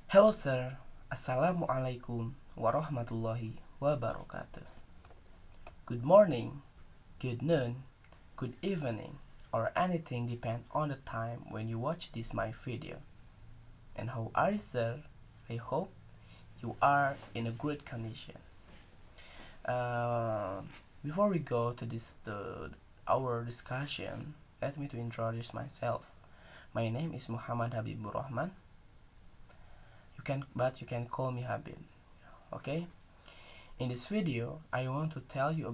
Hello sir, Assalamualaikum warahmatullahi wabarakatuh. Good morning, good noon, good evening, or anything depend on the time when you watch this my video. And how are you sir? I hope you are in a great condition. Uh, Before we go to our discussion, let me to introduce myself. My name is Muhammad Habiburrohman. You can call me Habib. Okay? In this video, I want to tell you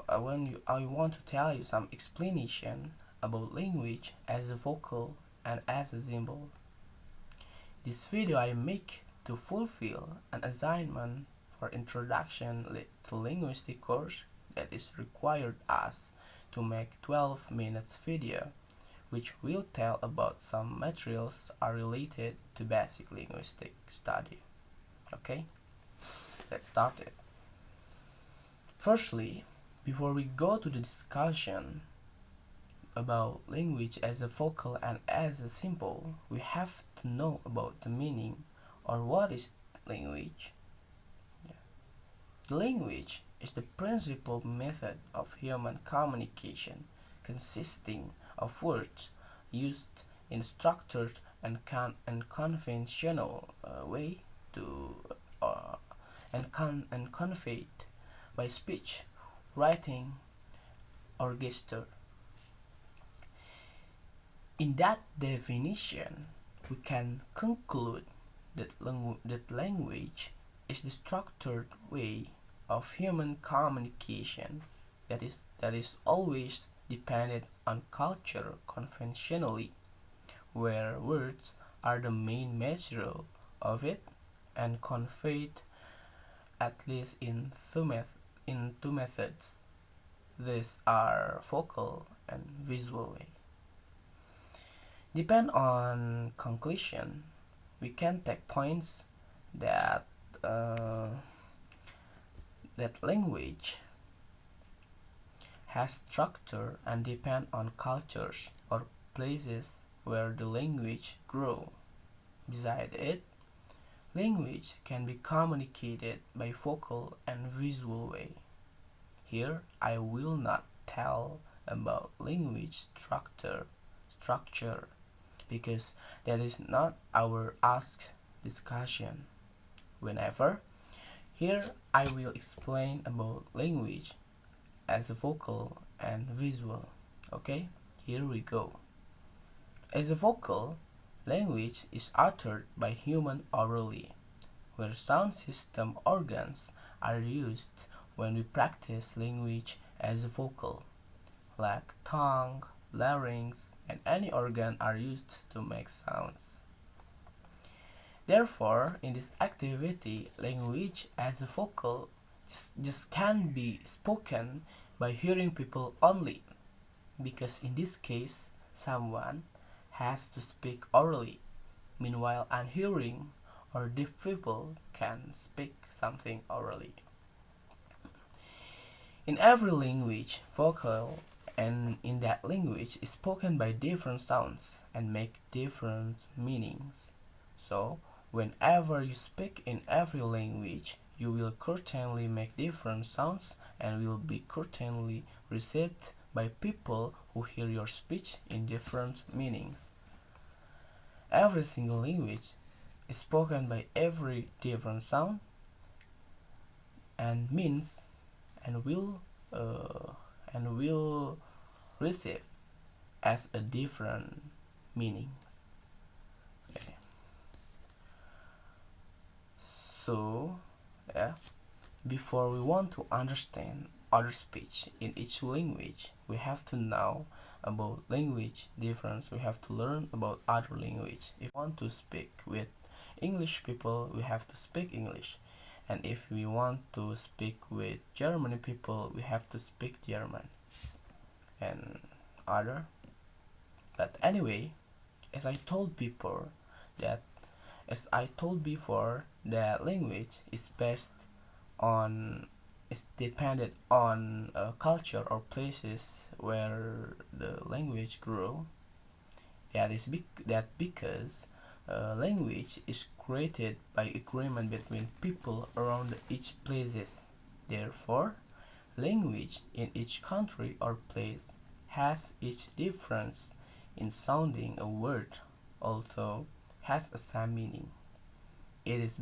I want to tell you some explanation about language as a vocal and as a symbol. This video I make to fulfill an assignment for introduction to linguistic course that is required us to make 12 minutes video which will tell about some materials are related to basic linguistic study. Okay, let's start it. Firstly, before we go to the discussion about language as a vocal and as a symbol, we have to know about the meaning or what is language. Yeah. Language is the principal method of human communication consisting of words used in a structured and conventional way to and conveyed by speech, writing, or gesture. In that definition, we can conclude that language is the structured way of human communication that is always dependent on culture conventionally, where words are the main material of it and conveyed at least in two methods. These are vocal and visual way. Depend on conclusion, we can take points that uh, that language has structure and depend on cultures or places where the language grow. Besides it, language can be communicated by vocal and visual way. Here I will not tell about language structure because that is not our asked discussion. Whenever, here I will explain about language as a vocal and visual. Okay, here we go. As a vocal, language is uttered by human orally, where sound system organs are used when we practice language as a vocal, like tongue, larynx, and any organ are used to make sounds. Therefore, in this activity, language as a vocal just can be spoken by hearing people only, because in this case, someone has to speak orally, meanwhile unhearing or deaf people can speak something orally. In every language, vocal and in that language is spoken by different sounds and make different meanings. So, whenever you speak in every language, you will certainly make different sounds and will be certainly received by people who hear your speech in different meanings. Every single language is spoken by every different sound and means and uh, will receive as a different meaning. Okay. So, yeah, before we want to understand other speech in each language, we have to know about language difference. We have to learn about other language. If we want to speak with English people, we have to speak English. And if we want to speak with German people, we have to speak German and other. But anyway, as I told before, that as I told before, that language is based on is dependent on culture or places where the language grew. That because Language is created by agreement between people around each places. Therefore, language in each country or place has each difference in sounding a word, although has a same meaning. It is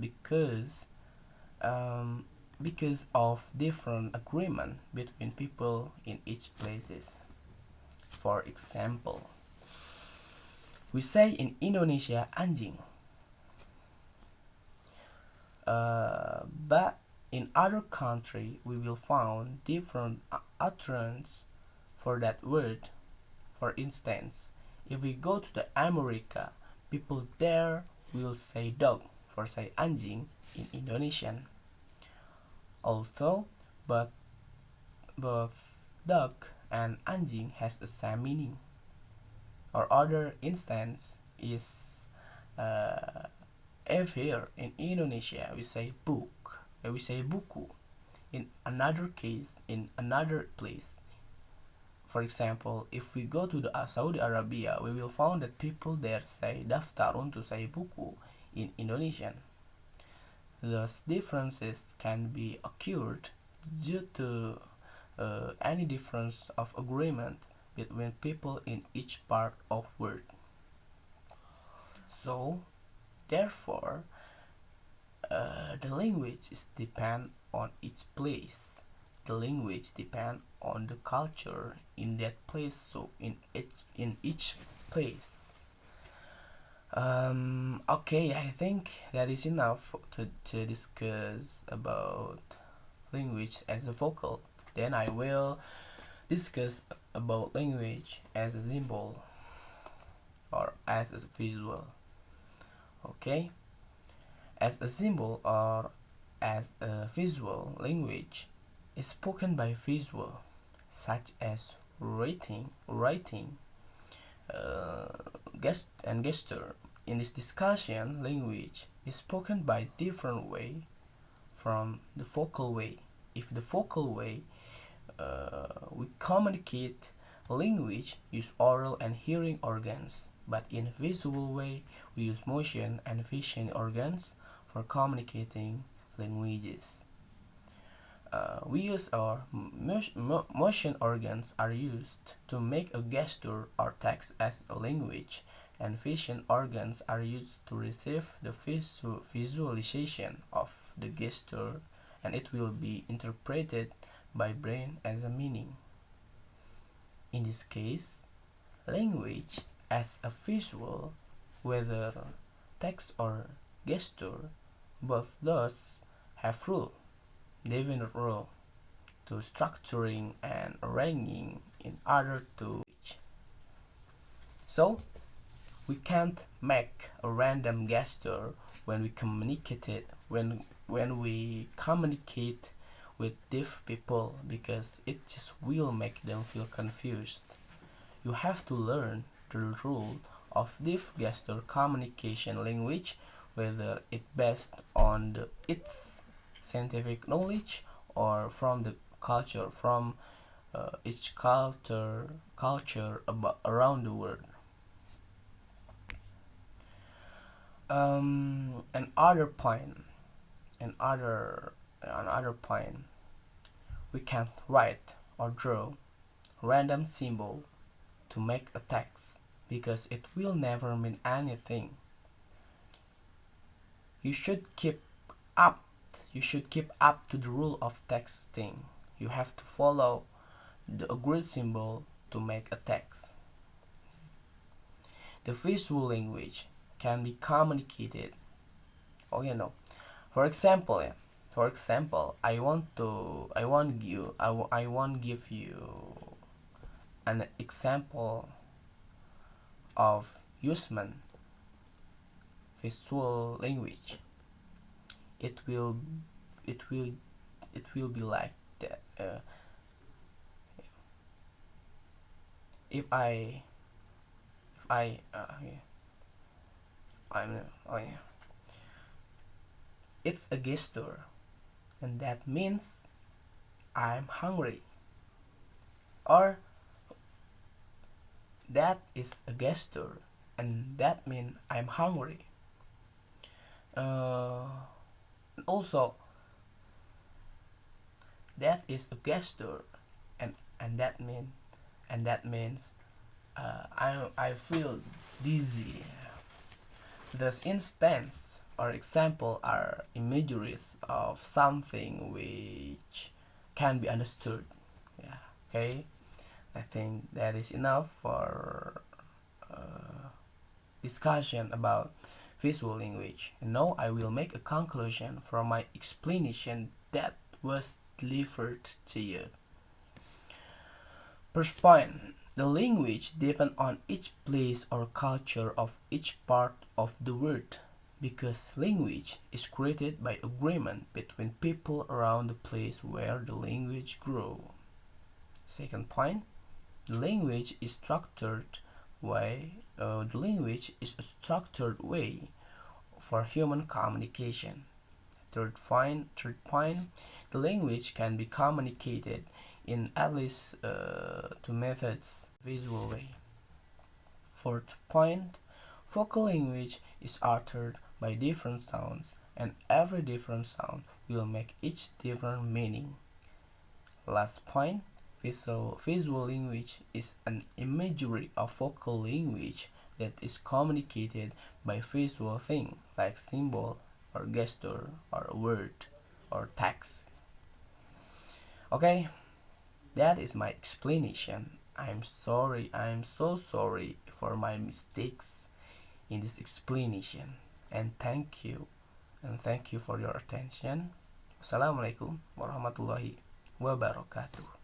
um, because of different agreement between people in each places. For example, we say in Indonesia anjing, but in other country we will find different utterance for that word. For instance, if we go to the America, people there will say dog for say anjing in Indonesian. Although but both dog and anjing has the same meaning. Or other instance is uh, if here in Indonesia we say book, we say buku. In another case, in another place, for example, if we go to the Saudi Arabia, we will find that people there say daftarun to say buku in Indonesian. Thus, differences can be occurred due to any difference of agreement between people in each part of word. So, therefore, the language is depend on each place. The language depend on the culture in that place. So in each place. Okay, I think that is enough to discuss about language as a vocal. Then I will discuss about language as a symbol or as a visual. Okay, as a symbol or as a visual, language is spoken by visual, such as writing, and gesture. In this discussion, language is spoken by different way from the vocal way. If the vocal way we communicate language use oral and hearing organs, but in visual way we use motion and vision organs for communicating languages. We use our motion organs are used to make a gesture or text as a language, and vision organs are used to receive the visualization of the gesture, and it will be interpreted by brain as a meaning. In this case, language as a visual, whether text or gesture, both those have rule, definite rule, to structuring and arranging in order to reach. So we can't make a random gesture when we communicate with deaf people, because it just will make them feel confused. You have to learn the rule of deaf gesture communication language, whether it based on its scientific knowledge or from the culture, from each culture about around the world. Another point, another point, we can write or draw random symbol to make a text, because it will never mean anything. You should keep up. You should keep up to the rule of texting. You have to follow the agreed symbol to make a text. The visual language can be communicated. Oh, you know. For example, I want give you an example of Usman visual language. It will it will it will be like that. If yeah, oh yeah, it's a gesture, and that means I'm hungry, or that is a gesture, and that means I'm hungry. Uh, Also, that is a gesture, and and that mean and that means I feel dizzy. Thus, instance or example are imageries of something which can be understood. Yeah. Okay. I think that is enough for discussion about visual language. And now I will make a conclusion from my explanation that was delivered to you. First point, the language depends on each place or culture of each part of the world, because language is created by agreement between people around the place where the language grows. Second point, the language is a structured way for human communication. Third point, the language can be communicated in at least two methods, visual way. Fourth point, vocal language is uttered by different sounds, and every different sound will make each different meaning. Last point, visual language is an imagery of vocal language that is communicated by visual things like symbol or gesture or word or text. Okay, that is my explanation. I'm so sorry for my mistakes in this explanation. And thank you for your attention. Assalamualaikum warahmatullahi wabarakatuh.